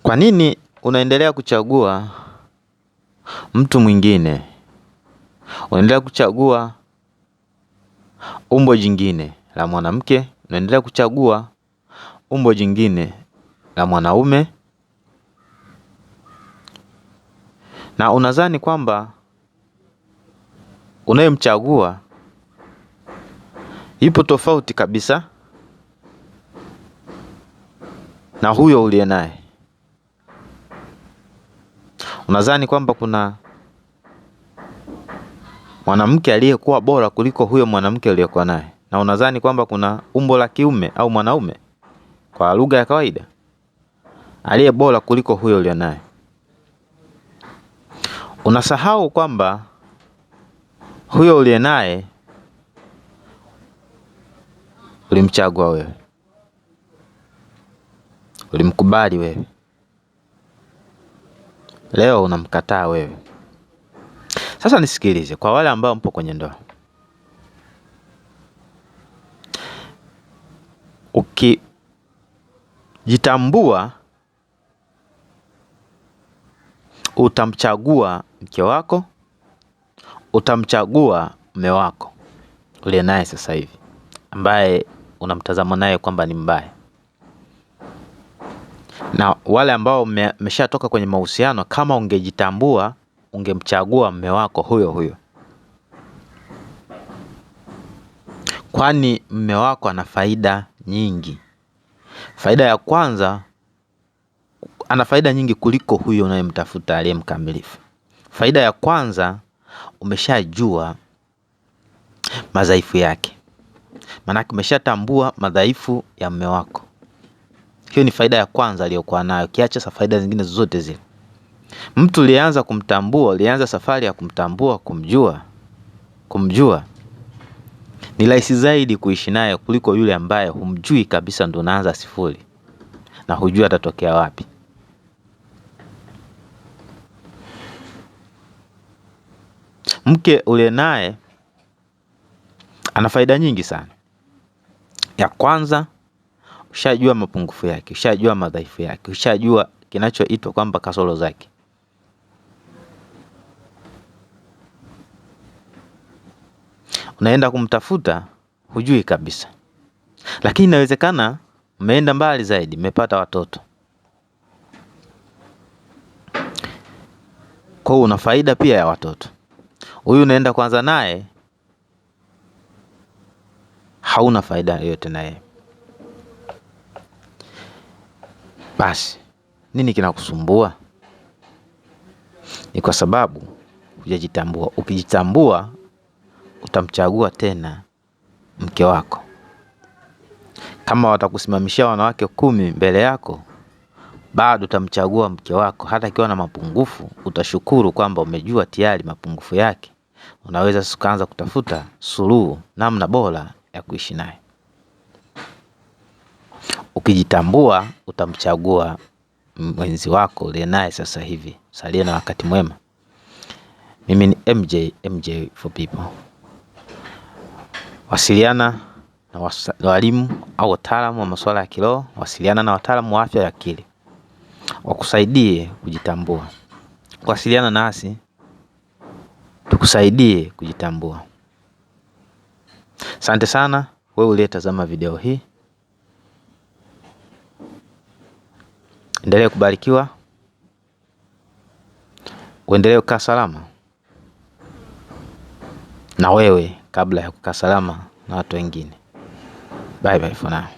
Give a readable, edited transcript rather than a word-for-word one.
Kwa nini unaendelea kuchagua mtu mwingine? Unaendelea kuchagua umbo jingine la mwanamke, unaendelea kuchagua umbo jingine la mwanaume, na unadhani kwamba unayemchagua ipo tofauti kabisa na huyo uliye naye. Unadhani kwamba kuna mwanamke aliyekuwa bora kuliko huyo mwanamke uliyekuwa naye, na unadhani kwamba kuna umbo la kiume au mwanaume kwa lugha ya kawaida aliye bora kuliko huyo uliye naye. Unasahau kwamba huyo uliye naye ulimchagua wewe, ulimkubali wewe. Leo unamkataa wewe. Sasa nisikilize, kwa wale ambao mpo kwenye ndoa, ukijitambua utamchagua mke wako, utamchagua mume wako uliye naye sasa hivi, ambaye unamtazama naye kwamba ni mbaya. Na wale ambao mmeshatoka kwenye mahusiano, kama ungejitambua ungemchagua mume wako huyo huyo, kwani mume wako ana faida nyingi. Faida ya kwanza, ana faida nyingi kuliko huyo unayemtafuta aliye mkamilifu. Faida ya kwanza, umeshajua madhaifu yake. Maana umeshatambua madhaifu ya mume wako. Hiyo ni faida ya kwanza aliyokuwa nayo, kiacha sa faida zingine zote zile. Mtu ulianza kumtambua, ulianza safari ya kumtambua, kumjua. Ni rahisi zaidi kuishi naye kuliko yule ambaye humjui kabisa, ndo unaanza sifuri na hujui atatokea wapi. Mke uliye naye ana faida nyingi sana. Ya kwanza, ushajua mapungufu yake, ushajua madhaifu yake, ushajua kinachoitwa kwamba kasoro zake. Unaenda kumtafuta hujui kabisa. Lakini inawezekana umeenda mbali zaidi, mmepata watoto. Kwa hiyo una faida pia ya watoto. Huyu unaenda kwanza naye, hauna faida yoyote naye. Basi, nini kinakusumbua? Ni kwa sababu hujajitambua. Ukijitambua, utamchagua tena mke wako. Kama watakusimamishia wanawake 10 mbele yako, bado utamchagua mke wako. Hata akiwa na mapungufu, utashukuru kwamba umejua tayari mapungufu yake. Unaweza kuanza kutafuta suluhu, namna bora ya kuishi naye. Ukijitambua, utamchagua mwenzi wako uliye naye sasa hivi. Salia na wakati mwema. Mimi ni MJ for people. Wasiliana na walimu au wataalamu wa masuala ya kiroho. Wasiliana na wataalamu wa afya ya akili, wakusaidie kujitambua. Wasiliana nasi tukusaidie kujitambua. Asante sana wewe uliyetazama video hii. Endelee kubarikiwa. Uendelee kukaa salama na wewe kabla ya kukaa salama na watu wengine. Bye bye for now.